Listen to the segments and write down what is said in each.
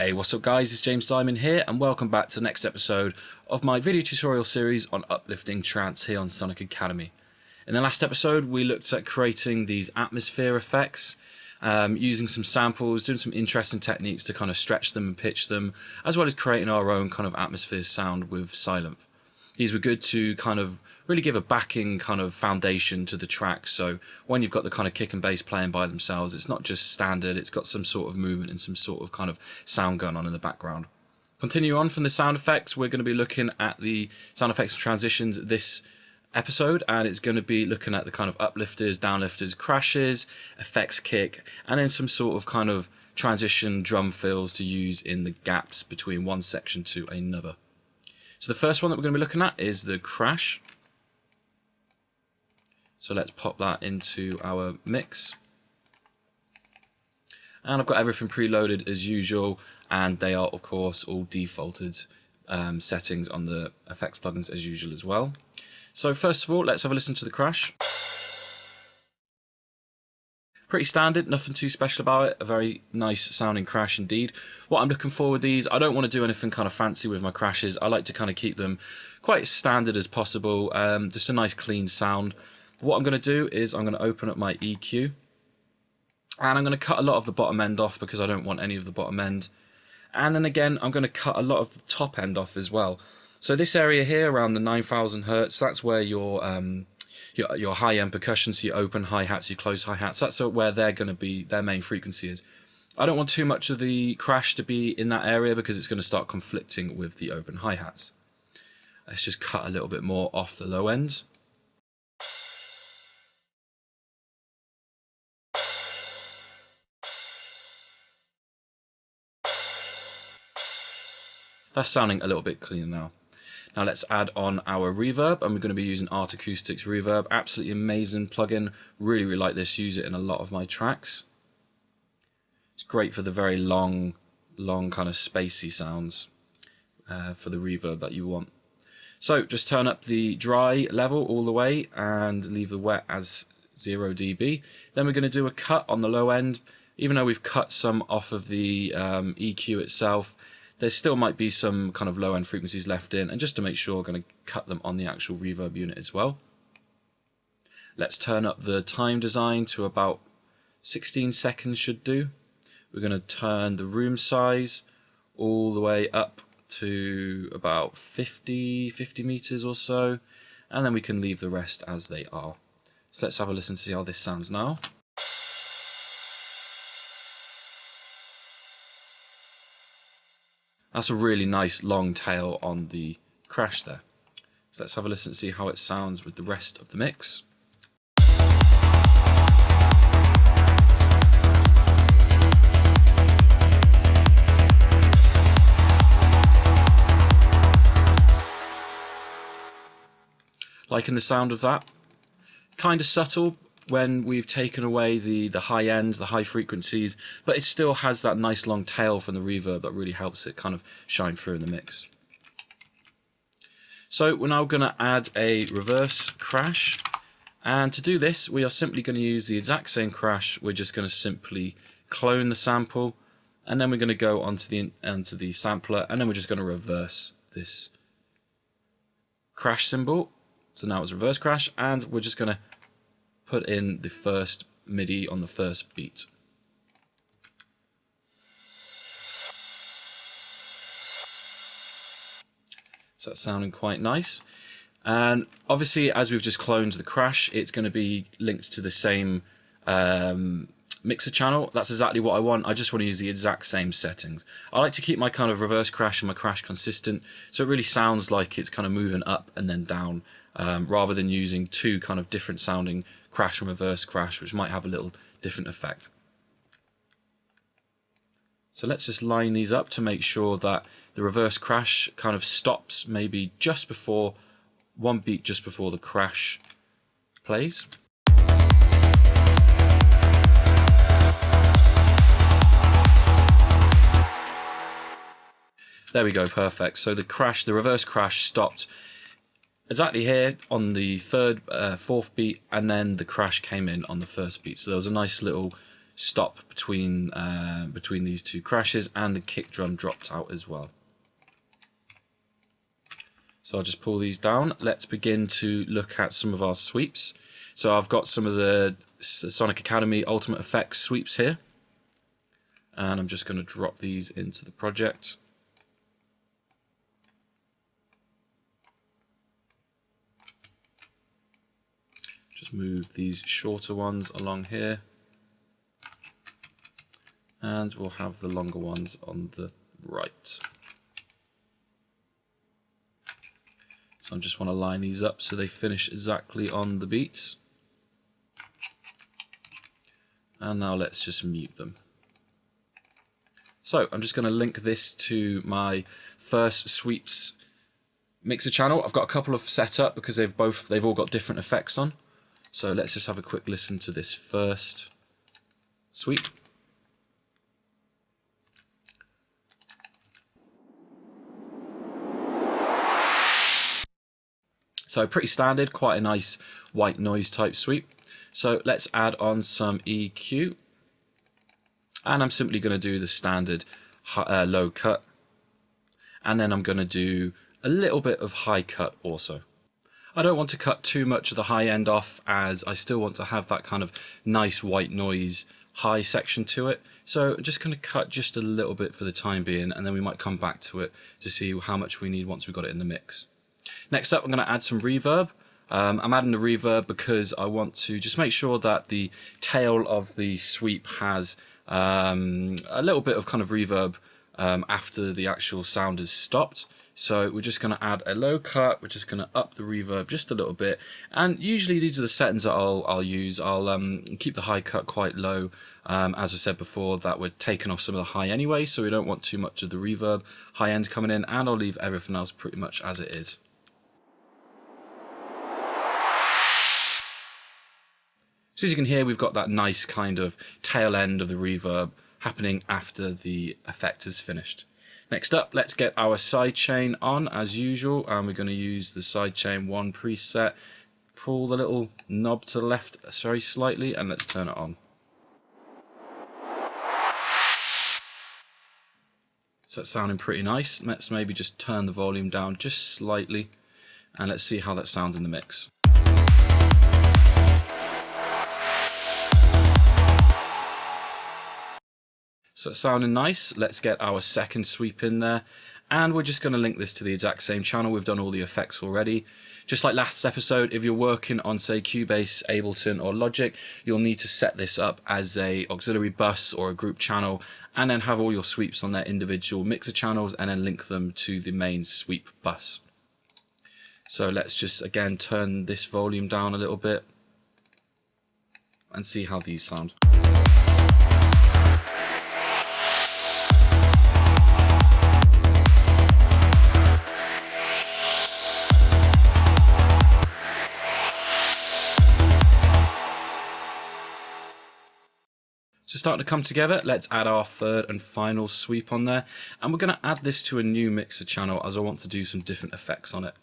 Hey, what's up guys, it's James Diamond here and welcome back to the next episode of my video tutorial series on uplifting trance here on Sonic Academy. In the last episode we looked at creating these atmosphere effects, using some samples, doing some interesting techniques to kind of stretch them and pitch them, as well as creating our own kind of atmosphere sound with Sylenth. These were good to kind of really give a backing kind of foundation to the track, so when you've got the kind of kick and bass playing by themselves, it's not just standard, it's got some sort of movement and some sort of kind of sound going on in the background. Continue on from the sound effects, we're going to be looking at the sound effects and transitions this episode, and it's going to be looking at the kind of uplifters, downlifters, crashes, effects kick, and then some sort of kind of transition drum fills to use in the gaps between one section to another. So the first one that we're going to be looking at is the crash. So let's pop that into our mix. And I've got everything preloaded as usual, and they are of course all defaulted settings on the effects plugins as usual as well. So first of all, let's have a listen to the crash. Pretty standard, nothing too special about it, a very nice sounding crash indeed. What I'm looking for with these, I don't want to do anything kind of fancy with my crashes, I like to kind of keep them quite standard as possible, just a nice clean sound. What I'm going to do is I'm going to open up my EQ, and I'm going to cut a lot of the bottom end off because I don't want any of the bottom end. And then again, I'm going to cut a lot of the top end off as well. So this area here around the 9000 Hertz, that's where your high end percussion, so your open hi-hats, your closed hi-hats, that's where they're going to be, their main frequency is. I don't want too much of the crash to be in that area because it's going to start conflicting with the open hi-hats. Let's just cut a little bit more off the low ends. That's sounding a little bit cleaner now. Now let's add on our reverb, and we're going to be using Art Acoustics Reverb. Absolutely amazing plugin. Really like this. Use it in a lot of my tracks. It's great for the very long kind of spacey sounds for the reverb that you want. So just turn up the dry level all the way and leave the wet as 0 dB. Then we're going to do a cut on the low end. Even though we've cut some off of the EQ itself, there still might be some kind of low end frequencies left in, and just to make sure, we're going to cut them on the actual reverb unit as well. Let's turn up the time design to about 16 seconds should do. We're going to turn the room size all the way up to about 50 meters or so, and then we can leave the rest as they are. So let's have a listen to see how this sounds now. That's a really nice long tail on the crash there. So let's have a listen to see how it sounds with the rest of the mix. Liking the sound of that. Kind of subtle when we've taken away the high ends, the high frequencies, but it still has that nice long tail from the reverb that really helps it kind of shine through in the mix. So we're now going to add a reverse crash, and to do this we are simply going to use the exact same crash. We're just going to simply clone the sample, and then we're going to go onto the sampler, and then we're just going to reverse this crash symbol. So now it's reverse crash, and we're just going to put in the first MIDI on the first beat. So that's sounding quite nice. And obviously, as we've just cloned the crash, it's going to be linked to the same mixer channel. That's exactly what I want. I just want to use the exact same settings. I like to keep my kind of reverse crash and my crash consistent, so it really sounds like it's kind of moving up and then down, rather than using two kind of different sounding crash and reverse crash, which might have a little different effect. So let's just line these up to make sure that the reverse crash kind of stops maybe just before, one beat just before the crash plays. There we go, perfect. So the reverse crash stopped exactly here on the fourth beat, and then the crash came in on the first beat. So there was a nice little stop between between these two crashes, and the kick drum dropped out as well. So I'll just pull these down. Let's begin to look at some of our sweeps. So I've got some of the Sonic Academy Ultimate Effects sweeps here, and I'm just going to drop these into the project. Just move these shorter ones along here, and we'll have the longer ones on the right. So I just want to line these up so they finish exactly on the beats. And now let's just mute them. So I'm just going to link this to my first sweeps mixer channel. I've got a couple of set up because they've all got different effects on. So let's just have a quick listen to this first sweep. So pretty standard, quite a nice white noise type sweep. So let's add on some EQ. And I'm simply going to do the standard low cut. And then I'm going to do a little bit of high cut also. I don't want to cut too much of the high end off, as I still want to have that kind of nice white noise high section to it. So I'm just going to cut just a little bit for the time being, and then we might come back to it to see how much we need once we've got it in the mix. Next up, I'm going to add some reverb. I'm adding the reverb because I want to just make sure that the tail of the sweep has a little bit of kind of reverb after the actual sound is stopped. So we're just going to add a low cut. We're just going to up the reverb just a little bit. And usually these are the settings that I'll use. I'll keep the high cut quite low. As I said before, that we're taking off some of the high anyway, so we don't want too much of the reverb high end coming in. And I'll leave everything else pretty much as it is. So as you can hear, we've got that nice kind of tail end of the reverb happening after the effect is finished. Next up, let's get our sidechain on as usual, and we're going to use the sidechain 1 preset. Pull the little knob to the left very slightly, and let's turn it on. So that's sounding pretty nice. Let's maybe just turn the volume down just slightly, and let's see how that sounds in the mix. So it's sounding nice. Let's get our second sweep in there. And we're just going to link this to the exact same channel. We've done all the effects already. Just like last episode, if you're working on, say, Cubase, Ableton, or Logic, you'll need to set this up as a auxiliary bus or a group channel, and then have all your sweeps on their individual mixer channels, and then link them to the main sweep bus. So let's just, again, turn this volume down a little bit and see how these sound. So starting to come together, let's add our third and final sweep on there. And we're going to add this to a new mixer channel, as I want to do some different effects on it.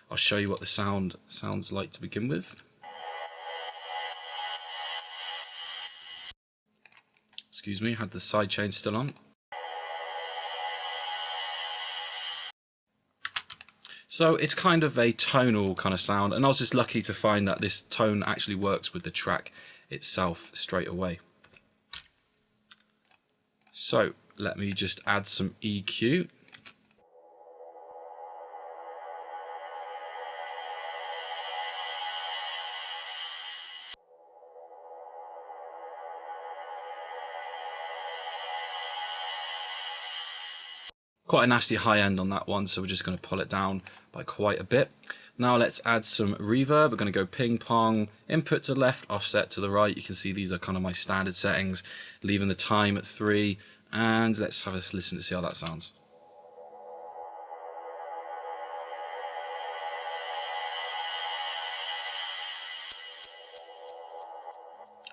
I'll show you what the sound sounds like to begin with. Excuse me, had the sidechain still on. So it's kind of a tonal kind of sound, and I was just lucky to find that this tone actually works with the track itself straight away. So let me just add some EQ. Quite a nasty high end on that one, so we're just going to pull it down by quite a bit. Now let's add some reverb. We're going to go ping pong, input to the left, offset to the right. You can see these are kind of my standard settings, leaving the time at 3, and let's have a listen to see how that sounds.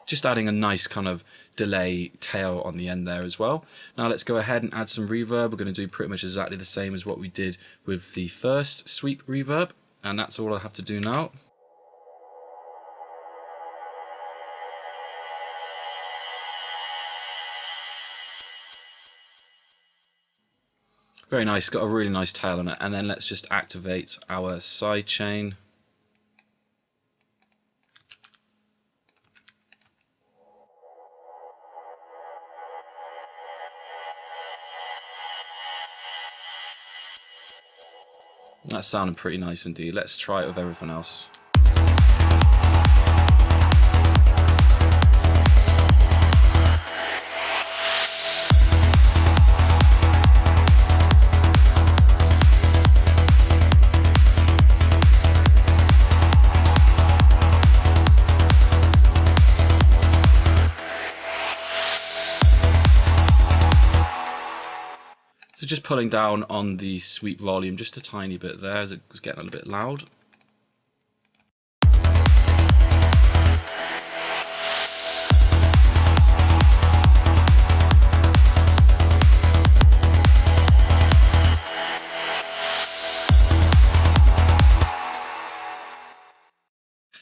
Just adding a nice kind of delay tail on the end there as well. Now let's go ahead and add some reverb. We're going to do pretty much exactly the same as what we did with the first sweep reverb, and that's all I have to do now. Very nice, got a really nice tail on it. And then let's just activate our sidechain. That's sounding pretty nice indeed. Let's try it with everything else. So just pulling down on the sweep volume just a tiny bit there as it was getting a little bit loud.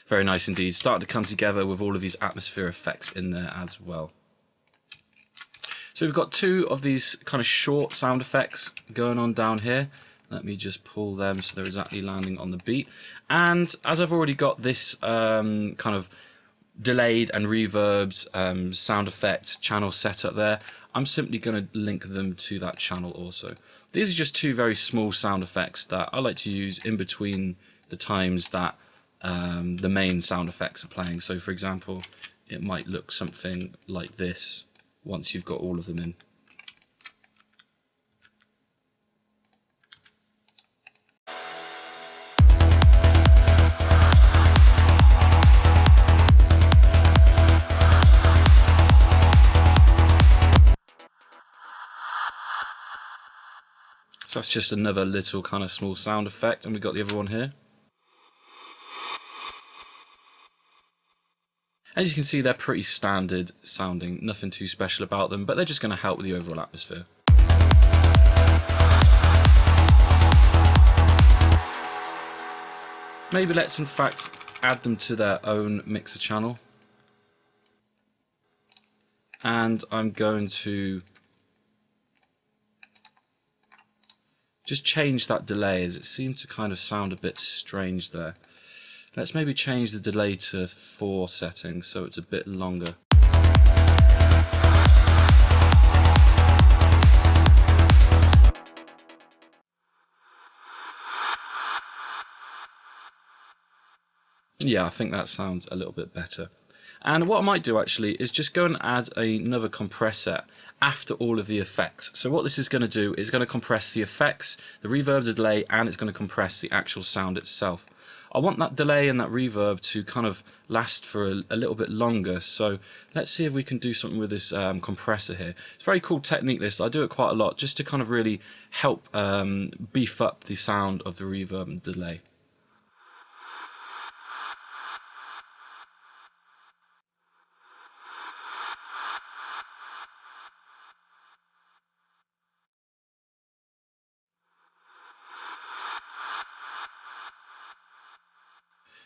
Very nice indeed. Starting to come together with all of these atmosphere effects in there as well. So we've got two of these kind of short sound effects going on down here. Let me just pull them so they're exactly landing on the beat. And as I've already got this kind of delayed and reverbed sound effect channel set up there, I'm simply going to link them to that channel also. These are just two very small sound effects that I like to use in between the times that the main sound effects are playing. So for example, it might look something like this once you've got all of them in. So that's just another little kind of small sound effect, and we've got the other one here. As you can see, they're pretty standard sounding, nothing too special about them, but they're just going to help with the overall atmosphere. Maybe let's in fact add them to their own mixer channel. And I'm going to just change that delay, as it seemed to kind of sound a bit strange there. Let's maybe change the delay to 4 settings so it's a bit longer. Yeah, I think that sounds a little bit better. And what I might do actually is just go and add another compressor after all of the effects. So what this is going to do is going to compress the effects, the reverb, the delay, and it's going to compress the actual sound itself. I want that delay and that reverb to kind of last for a little bit longer. So let's see if we can do something with this compressor here. It's a very cool technique this. I do it quite a lot just to kind of really help beef up the sound of the reverb and delay.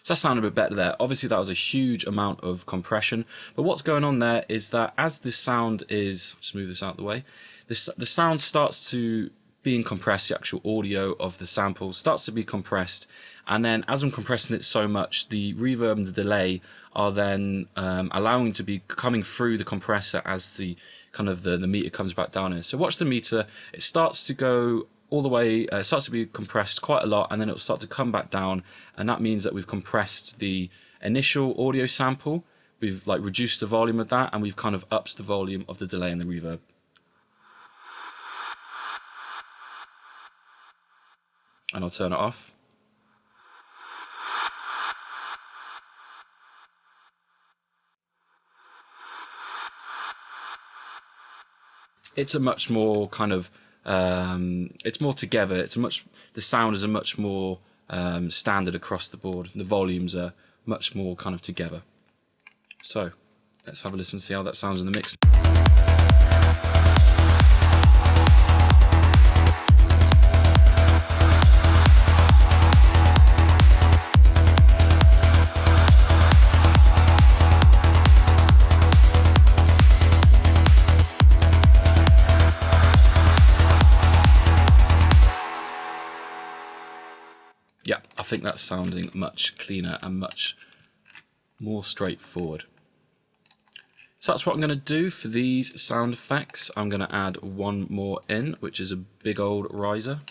So that sounded a bit better there. Obviously that was a huge amount of compression, but what's going on there is that as this sound is, just move this out of the way, the sound starts to being compressed, the actual audio of the sample starts to be compressed, and then as I'm compressing it so much, the reverb and the delay are then allowing to be coming through the compressor as the kind of the meter comes back down here. So watch the meter, it starts to go all the way, starts to be compressed quite a lot, and then it'll start to come back down, and that means that we've compressed the initial audio sample, we've like reduced the volume of that, and we've kind of upped the volume of the delay and the reverb. And I'll turn it off. It's a much more kind of it's more together. The sound is a much more standard across the board. The volumes are much more kind of together. So let's have a listen and see how that sounds in the mix. think that's sounding much cleaner and much more straightforward. So that's what I'm going to do for these sound effects. I'm going to add one more in, which is a big old riser.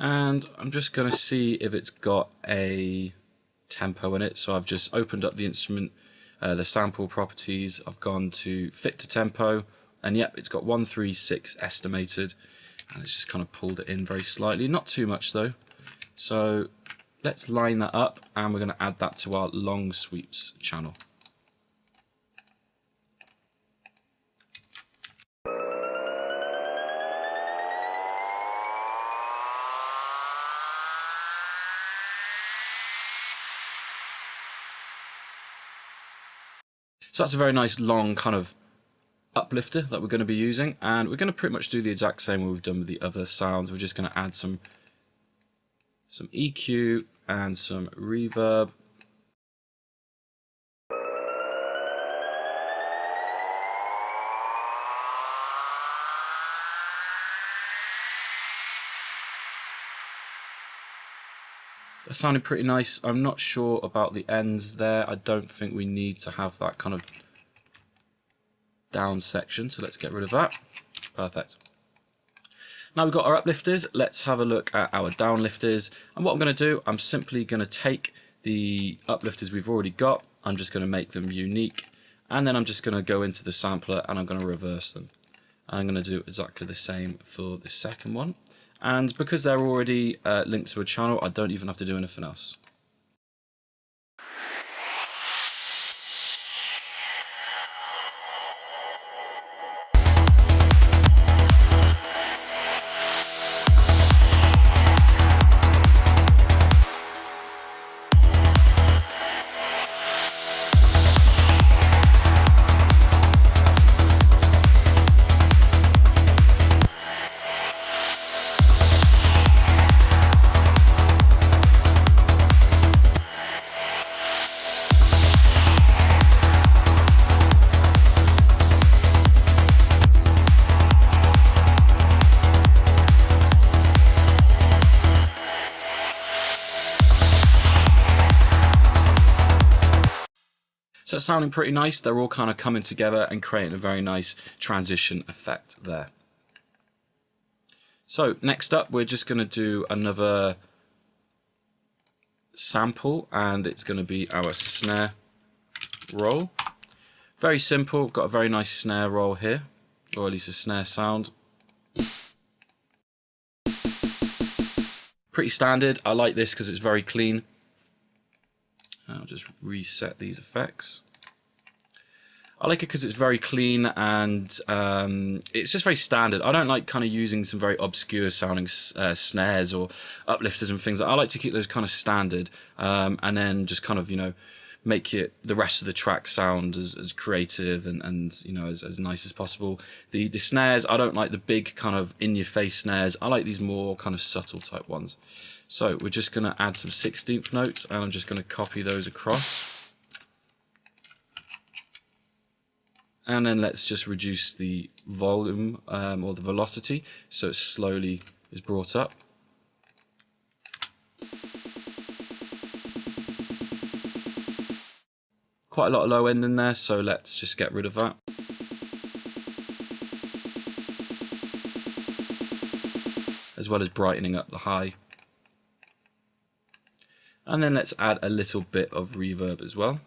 And I'm just going to see if it's got a tempo in it. So I've just opened up the instrument, the sample properties. I've gone to fit to tempo, and yep, it's got 136 estimated, and it's just kind of pulled it in very slightly, not too much though. So let's line that up, and we're going to add that to our long sweeps channel. So that's a very nice long kind of uplifter that we're going to be using, and we're going to pretty much do the exact same way we've done with the other sounds. We're just going to add some EQ and some reverb. That sounded pretty nice. I'm not sure about the ends there. I don't think we need to have that kind of down section, so let's get rid of that. Perfect. Now we've got our uplifters, let's have a look at our downlifters. And what I'm going to do, I'm simply going to take the uplifters we've already got, I'm just going to make them unique, and then I'm just going to go into the sampler and I'm going to reverse them. I'm going to do exactly the same for the second one. And because they're already linked to a channel, I don't even have to do anything else. So it's sounding pretty nice. They're all kind of coming together and creating a very nice transition effect there. So next up, we're just going to do another sample, and it's going to be our snare roll. Very simple, got a very nice snare roll here, or at least a snare sound. Pretty standard. I like this because it's very clean. I'll just reset these effects. I like it because it's very clean and it's just very standard. I don't like kind of using some very obscure sounding snares or uplifters and things. I like to keep those kind of standard and then just kind of, you know, make it the rest of the track sound as creative and you know, as nice as possible. The snares, I don't like the big kind of in-your-face snares. I like these more kind of subtle type ones. So we're just going to add some 16th notes, and I'm just going to copy those across. And then let's just reduce the volume or the velocity so it slowly is brought up. Quite a lot of low end in there, so let's just get rid of that. As well as brightening up the high. And then let's add a little bit of reverb as well.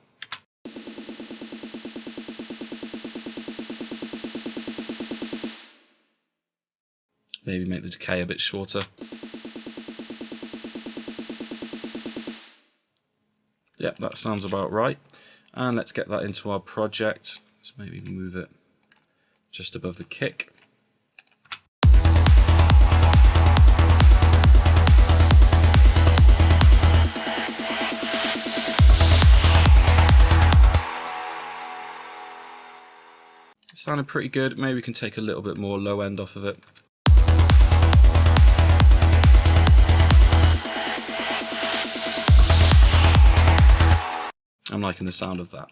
Maybe make the decay a bit shorter. Yep, that sounds about right. And let's get that into our project. Let's maybe move it just above the kick. It sounded pretty good. Maybe we can take a little bit more low end off of it. I'm liking the sound of that.